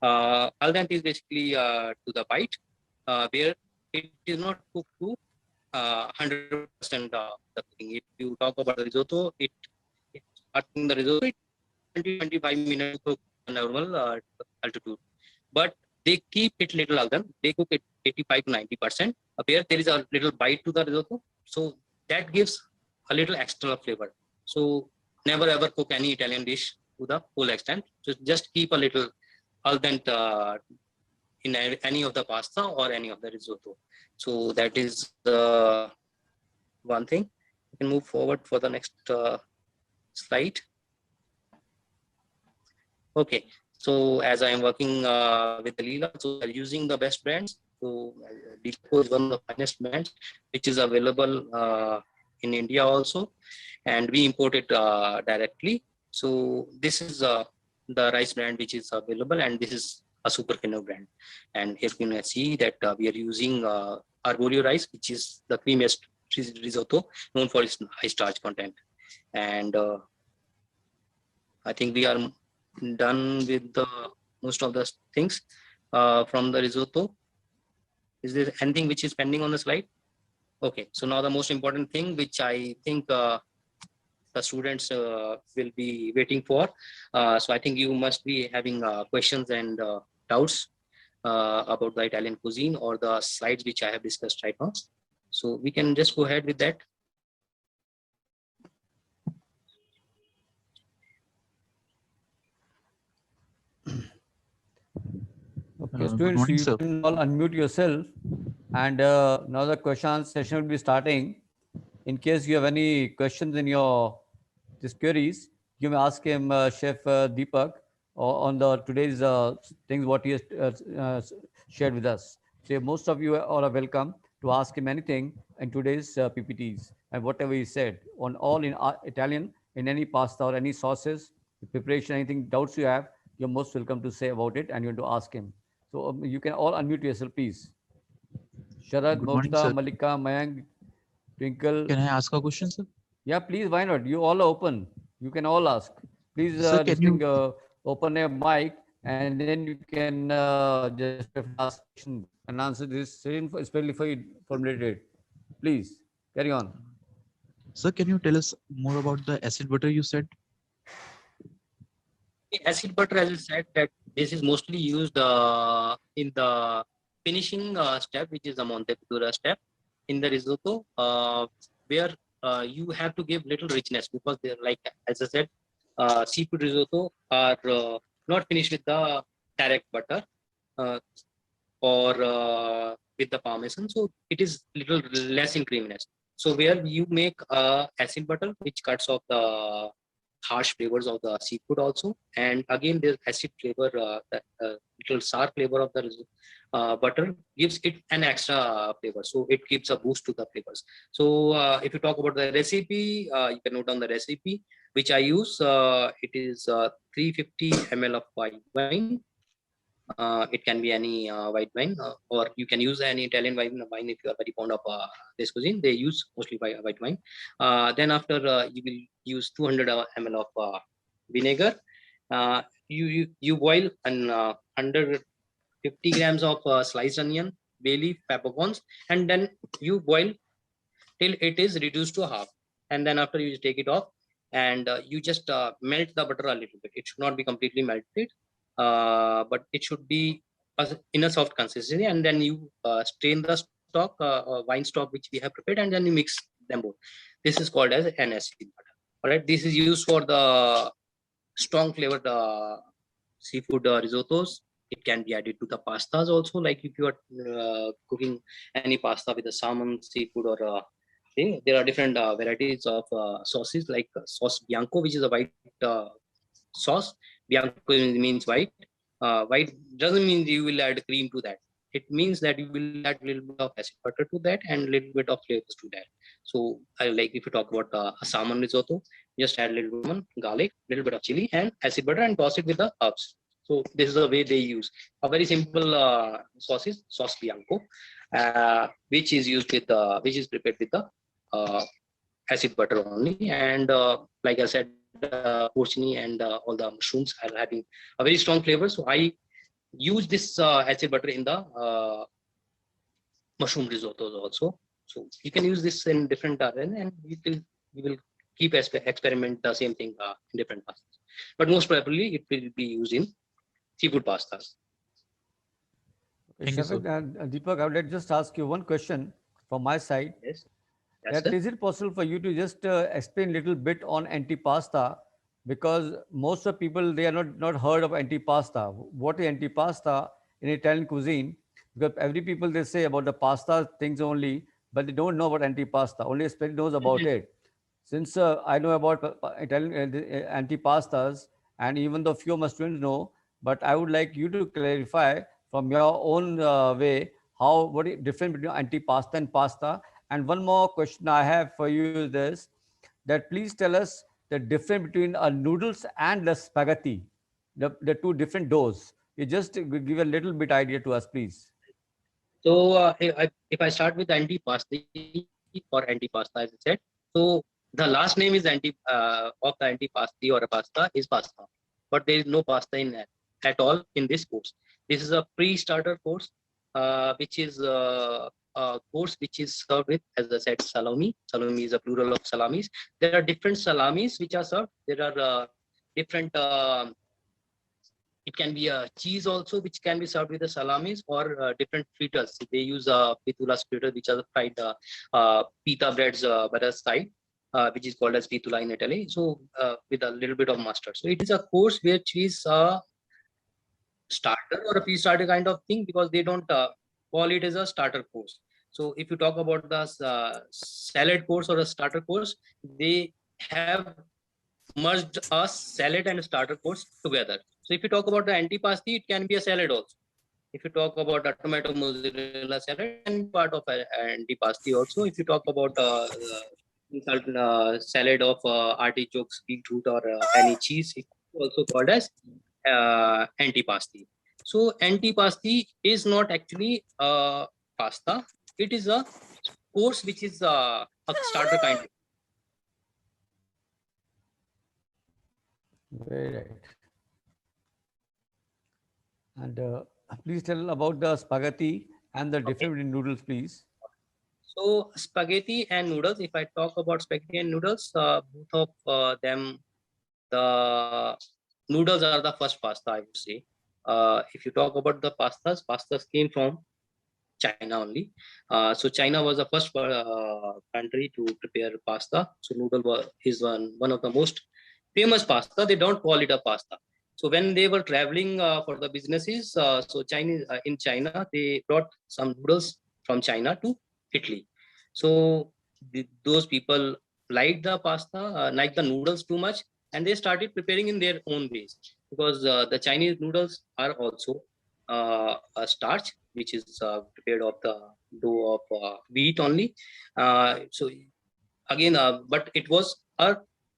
Al dente is basically to the bite, where it is not cooked to 100% the cooking. If you talk about the risotto, it starting the risotto, it 20-25 minutes to cook normal altitude, but they keep it little al dente. They cook it 85 to 90%. Where there is a little bite to the risotto, so that gives a little extra flavor. So never ever cook any Italian dish to the full extent. So just keep a little al dente in any of the pasta or any of the risotto. So that is one thing. You can move forward for the next slide. Okay, so as I am working with Leela, so we are using the best brands. So Deco is one of the finest brands which is available in India also, and we import it directly. So this is the rice brand which is available, and this is a super fino brand. And here you can see that we are using arborio rice, which is the creamiest risotto known for its high starch content. And I think we are done with the most of the things from the risotto. Is there anything which is pending on the slide? Okay, so now the most important thing which I think the students will be waiting for. So I think you must be having questions and doubts about the Italian cuisine or the slides which I have discussed right now. So we can just go ahead with that. Okay, students, you can all unmute yourself, and now the question session will be starting. In case you have any questions in your these queries, you may ask him, Chef Deepak, on the today's things what he has shared with us. So most of you all are welcome to ask him anything in today's PPTs and whatever he said on all in Italian, in any pasta or any sauces, preparation, anything doubts you have, you're most welcome to say about it and you want to ask him. So you can all unmute yourself, please. Sharad, Mokta, Malika, Mayank, Twinkle. Can I ask a question, sir? Yeah, please, why not? You all are open. You can all ask. Please Sir, open a mic and then you can just ask question and answer this, especially for you formulated. Please, carry on. Sir, can you tell us more about the acid butter you said? Acid butter, as I said, that this is mostly used in the finishing step, which is the Montecchio step in the risotto, where you have to give little richness, because they're like, as I said, seafood risotto are not finished with the direct butter or with the parmesan, so it is little less in creaminess. So where you make acid butter, which cuts off the harsh flavors of the seafood also, and again there's acid flavor, little sour flavor of the butter gives it an extra flavor, so it gives a boost to the flavors. So if you talk about the recipe, you can note down the recipe which I use. It is 350 ml of white wine. It can be any white wine, or you can use any Italian wine if you are very fond of this cuisine. They use mostly white wine. Then after you will use 200 ml of vinegar. You boil and 150 grams of sliced onion, bay leaf, peppercorns, and then you boil till it is reduced to half. And then after you take it off, and you just melt the butter a little bit. It should not be completely melted, but it should be in a soft consistency. And then you strain the stock, wine stock which we have prepared, and then you mix them both. This is called as an acid butter. All right, this is used for the strong flavored seafood risottos. It can be added to the pastas also, like if you are cooking any pasta with a salmon, seafood, or there are different varieties of sauces, like sauce bianco, which is a white sauce. Bianco means white. White doesn't mean you will add cream to that. It means that you will add a little bit of acid butter to that and a little bit of flavors to that. So like if you talk about a salmon risotto, Just add a little lemon, garlic, little bit of chili, and acid butter, and toss it with the herbs. So this is the way they use a very simple sauce is sauce bianco, which is used with which is prepared with the acid butter only. And like I said, porcini and all the mushrooms are having a very strong flavor. So I use this acid butter in the mushroom risottos also. So you can use this in different and you will keep experiment the same thing in different pastas. But most probably it will be used in seafood pastas. Thank you, sir. Deepak, I would like to just ask you one question from my side. Yes. Is it possible for you to just explain a little bit on antipasta? Because most of people, they are not heard of antipasta. What is antipasta in Italian cuisine? Because every people, they say about the pasta things only, but they don't know about antipasta. Only Spain knows about it. Since I know about Italian antipastas, and even though few of my students know, but I would like you to clarify from your own way what is different between antipasta and pasta. And one more question I have for you is this: that please tell us the difference between noodles and the spaghetti, the two different doughs. You just give a little bit idea to us, please. So if I start with antipasti or antipasta, as I said, so the last name is of the antipasti or a pasta is pasta, but there is no pasta in that at all in this course. This is a pre-starter course, which is a course which is served with, as I said, salami. Salami is a plural of salamis. There are different salamis which are served. There are different. It can be a cheese also, which can be served with the salamis, or different fritters. They use pitula fritters, which are the fried pita breads, but a side. Which is called as pitula in Italy. So with a little bit of mustard. So it is a course which is a starter or a pre-starter kind of thing, because they don't call it as a starter course. So if you talk about the salad course or a starter course, they have merged a salad and a starter course together. So if you talk about the antipasti, it can be a salad also. If you talk about a tomato mozzarella salad, and part of antipasti also. If you talk about salad of artichokes, beetroot, or any cheese, it's also called as antipasti. So antipasti is not actually pasta. It is a course which is a starter kind of. Very right. And please tell about the spaghetti and the difference between noodles, please. So spaghetti and noodles, if I talk about spaghetti and noodles, both of them, the noodles are the first pasta, I would say. If you talk about the pastas came from China only. So China was the first country to prepare pasta. So noodle is one of the most famous pasta. They don't call it a pasta. So when they were traveling for the businesses, so in China, they brought some noodles from China to Italy. So those people liked the pasta, liked the noodles too much, and they started preparing in their own ways, because the Chinese noodles are also a starch, which is prepared of the dough of wheat only. So again, but it was a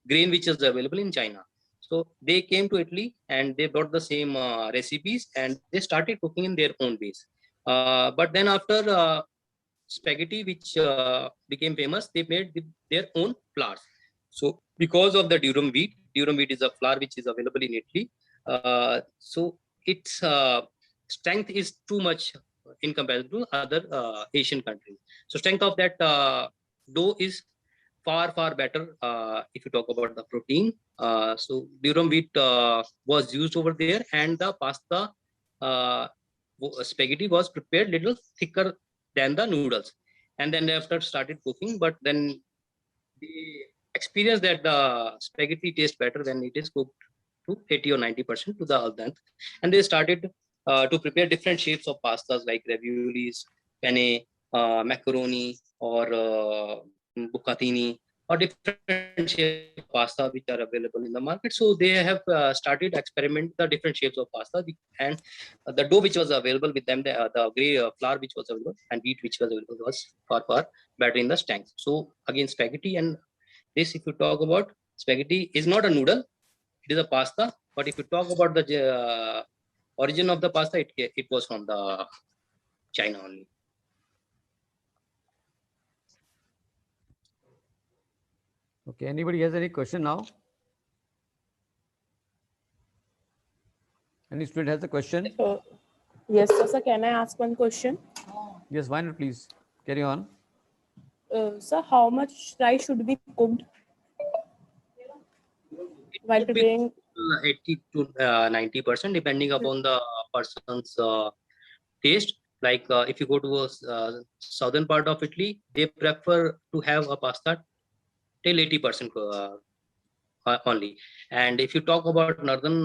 grain which is available in China. So they came to Italy and they brought the same recipes, and they started cooking in their own ways. But then after spaghetti, which became famous, they made with their own flours. So because of the durum wheat is a flour which is available in Italy. So its strength is too much in comparison to other Asian countries. So strength of that dough is far better if you talk about the protein. So durum wheat was used over there, and the pasta spaghetti was prepared little thicker than the noodles. And then after started cooking, but then they experienced that the spaghetti tastes better when it is cooked to 80 or 90% to the al dente. And they started to prepare different shapes of pastas like raviolis, penne, macaroni, or bucatini, or different shapes of pasta which are available in the market. So they have started experiment the different shapes of pasta, and the dough which was available with them, the gray flour which was available and wheat which was available was far better in the strength. So again, spaghetti and this, if you talk about, spaghetti is not a noodle; it is a pasta. But if you talk about the origin of the pasta, it was from the China only. Okay, anybody has any question now? Any student has a question? Yes, sir. Can I ask one question? Yes, why not, please? Carry on. Sir, how much rice should be cooked while Could be preparing? 80 to 90%, depending upon the person's taste. Like if you go to a southern part of Italy, they prefer to have a pasta till 80% only. And if you talk about northern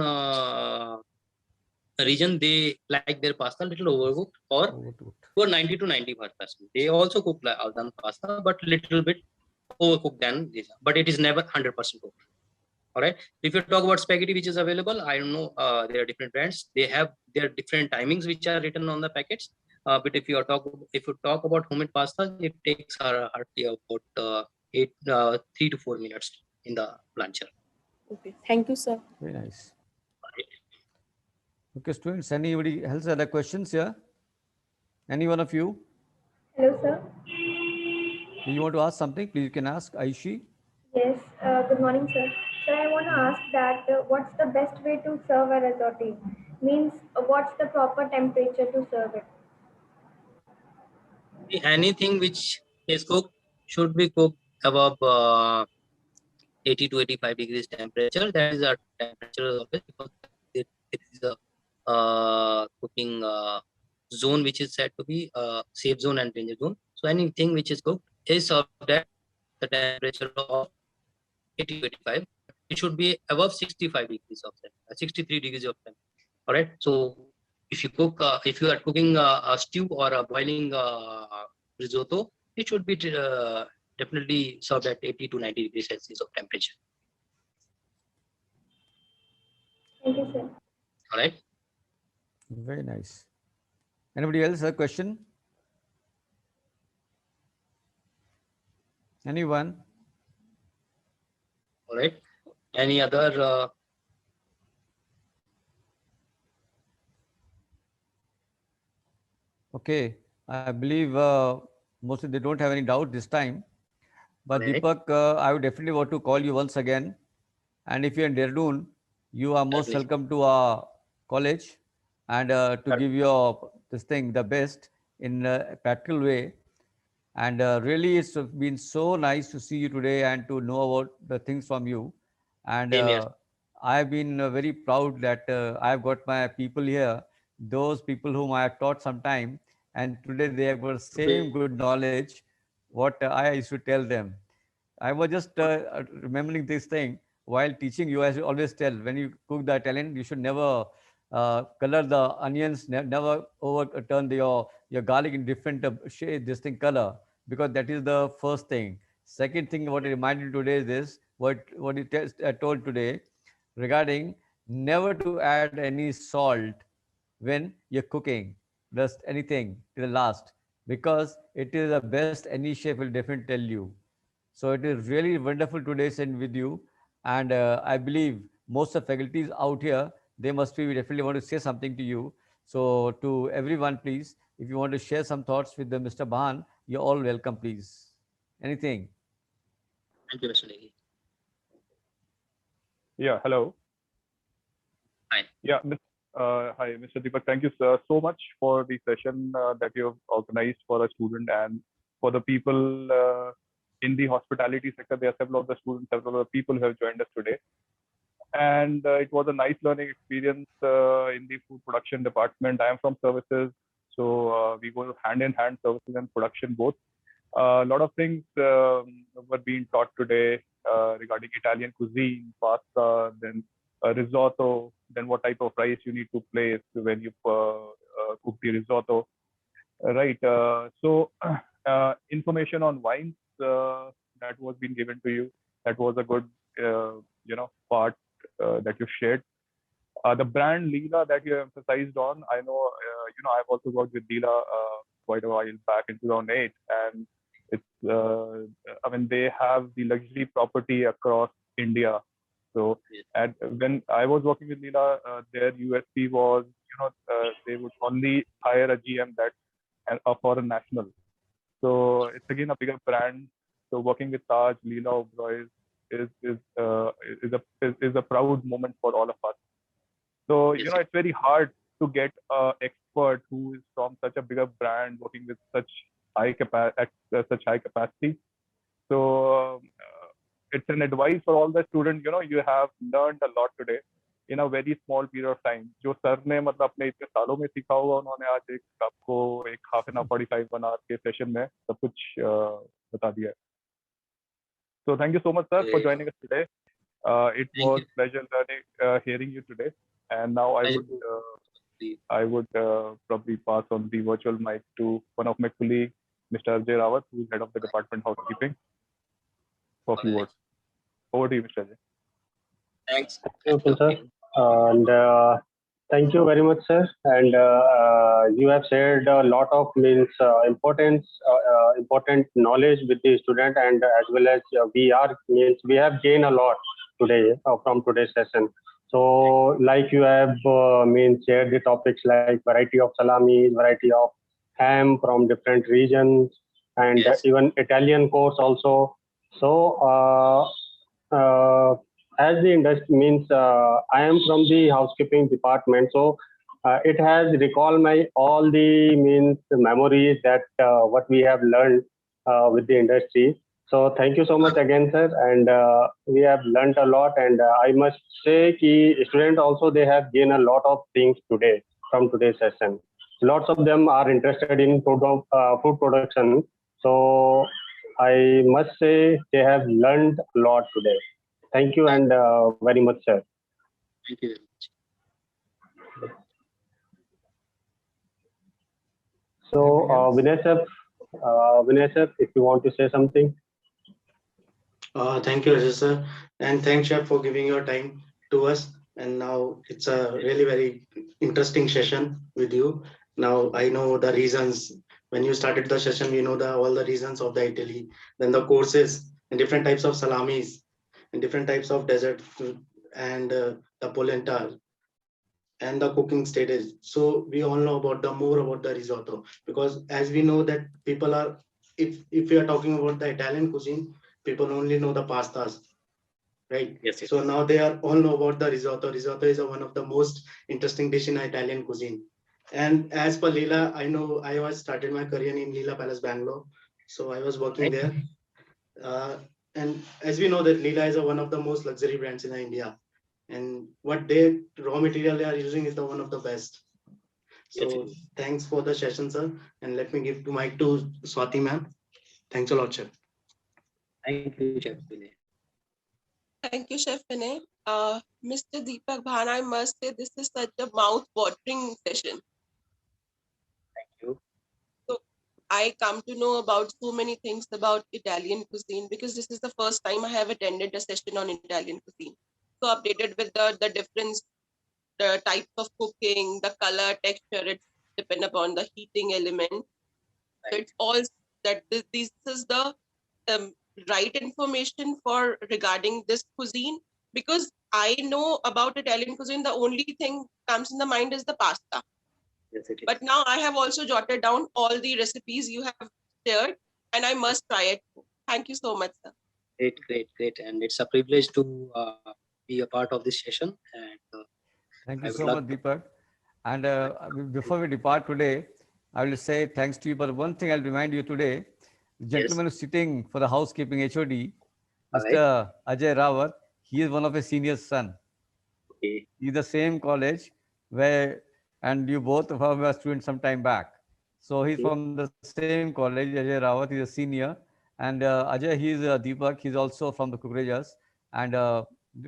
region, they like their pasta a little overcooked or for 90 to 95%. They also cook like al dente pasta, but little bit overcooked than this. But it is never 100% cooked. All right. If you talk about spaghetti, which is available, I don't know. There are different brands. They have their different timings, which are written on the packets. But if you talk about homemade pasta, it takes hardly about 3 to 4 minutes in the plancher. Okay, thank you, sir. Very nice. Okay, students, anybody else other questions here? Any one of you? Hello, sir. Do you want to ask something? Please, you can ask Aishi. Yes, good morning, sir. Sir, I want to ask that what's the best way to serve a risotto? Means, what's the proper temperature to serve it? Anything which is cooked should be cooked above 80 to 85 degrees temperature. That is our temperature always, because it is a cooking zone which is said to be safe zone and danger zone. So anything which is cooked is served at the temperature of 80 to 85. It should be above 65 degrees of 63 degrees of temperature. All right. So if you cook, if you are cooking a stew or a boiling risotto, it should be definitely served at 80 to 90 degrees Celsius of temperature. Thank you, sir. All right. Very nice. Anybody else have a question? Anyone? All right. Any other? Okay, I believe mostly they don't have any doubt this time. But Right. Deepak, I would definitely want to call you once again. And if you're in Dehradun, you are most Certainly. welcome to our college and to give your this thing the best in a practical way. And really, it's been so nice to see you today and to know about the things from you. And Same here. I've been very proud that I've got my people here, those people whom I have taught some time, and today they have got same good knowledge what I used to tell them. I was just remembering this thing while teaching you. I should always tell, when you cook the Italian, you should never color the onions, never overturn your garlic in different shade, this thing color, because that is the first thing. Second thing, what I reminded today is this: what you told today regarding never to add any salt when you're cooking, just anything to the last, because it is the best any chef will definitely tell you. So it is really wonderful today sitting with you. And I believe most of the faculties out here, they must be definitely want to say something to you. So to everyone, please, if you want to share some thoughts with the Mr. Bahan, you're all welcome, please. Anything? Thank you, Mr. Negi. Yeah, hello. Hi. Yeah, hi, Mr. Deepak. Thank you, sir, so much for the session that you have organized for a student and for the people in the hospitality sector. There are several of the students, several of the people who have joined us today. And it was a nice learning experience in the food production department. I am from services, so we go hand in hand, services and production both. A lot of things were being taught today regarding Italian cuisine, pasta, then risotto, then what type of rice you need to place when you cook the risotto. Right. So information on wines that was being given to you. That was a good, part that you shared. The brand Leela that you emphasized on, I know, I've also worked with Leela quite a while back in 2008, and it's, they have the luxury property across India. So when I was working with Leela, their USP was, they would only hire a GM that a foreign national. So it's again a bigger brand. So working with Taj, Leela Oberoi is a proud moment for all of us. So it's very hard to get an expert who is from such a bigger brand working with such high capacity. So it's an advice for all the students. You have learned a lot today in a very small period of time. जो sir ने मतलब अपने इतने सालों में सीखा होगा, उन्होंने आज आपको एक half an hour 45 hour के सेशन में सब कुछ बता दिया है. So thank you so much, sir, for joining us today. It was a pleasure hearing you today. And now I would probably pass on the virtual mic to one of my colleagues, Mr. Ajay Rawat, who is head of the department housekeeping, for a few words. Over to you, Mr. Ajay. Thanks. Thank you, sir. And thank you very much, sir. And you have shared a lot of important knowledge with the student, and as well as we have gained a lot today from today's session. So, like you have shared the topics like variety of salamis, variety of ham from different regions, and even Italian course also. So, as the industry I am from the housekeeping department, so it has recalled all the memories that what we have learned with the industry. So thank you so much again, sir, and we have learned a lot. And I must say, students also, they have gained a lot of things today from today's session. Lots of them are interested in food production. So I must say they have learned a lot today. Thank you and very much, sir. Thank you very much. So Vinay sir, if you want to say something. Thank you, Ajay sir, and thanks, Chef, for giving your time to us. And now it's a really very interesting session with you. Now I know the reasons. When you started the session, we know all the reasons of the Italy, then the courses and different types of salamis and different types of dessert and the polenta and the cooking stages. So we all know more about the risotto, because as we know that people are, if we are talking about the Italian cuisine, people only know the pastas, right? Yes. So now they are all know about the risotto. Risotto is one of the most interesting dish in Italian cuisine. And as per Leela, I know I was started my career in Leela Palace, Bangalore. So I was working there. And as we know that Leela is one of the most luxury brands in India. And what they raw material they are using is one of the best. So thanks for the session, sir. And let me give the mic to Swati ma'am. Thanks a lot, Chef. Thank you, Chef Vinay. Thank you, Chef Vinay. Mr. Deepak Bhan, I must say this is such a mouth-watering session. Thank you. So I come to know about so many things about Italian cuisine, because this is the first time I have attended a session on Italian cuisine. So updated with the difference, the types of cooking, the color, texture, it's depend upon the heating element. Right. So it's all that this is the right information for regarding this cuisine, because I know about Italian cuisine, the only thing comes in the mind is the pasta. Yes, it is. But now I have also jotted down all the recipes you have shared, and I must try it. Thank you so much, sir. Great. And it's a privilege to be a part of this session. And thank you so much, Deepak. And before we depart today, I will say thanks to you. But one thing I'll remind you today, the gentleman who's sitting for the housekeeping HOD, Mr. Ajay Rawat, he is one of his senior's son. Okay. He's the same college where, and you both of us were students some time back. So he's from the same college, Ajay Rawat, he's a senior. And Ajay, he's Deepak, he's also from the Kukrijas. And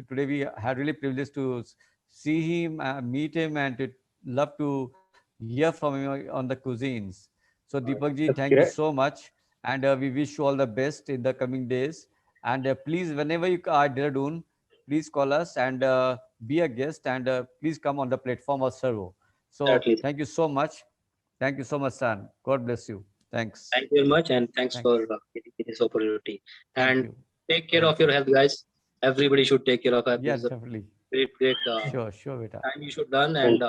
today we had really privileged to see him, meet him, and to love to hear from him on the cuisines. So Deepak ji, thank you so much. And we wish you all the best in the coming days. And please, whenever you are at Dehradun, please call us and be a guest, and please come on the platform of Servo. So certainly. Thank you so much. Thank you so much, son. God bless you. Thanks. Thank you very much, and thanks for getting this opportunity. And take care of your health, guys. everybody should take care of her. Yeah, It's a definitely. great Sure, beta. time you should done, and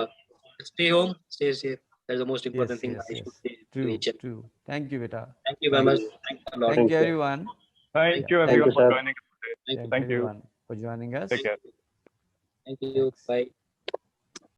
stay home, stay safe. That's the most important thing I should say to True, each other. true. Thank you, beta. Thank you very much. Thanks a lot. Thank you, everyone. Thank Yeah. you everyone you, for sir. joining us today. Thank Thank you. everyone for joining us. Take care. Thank you. Thanks. Bye.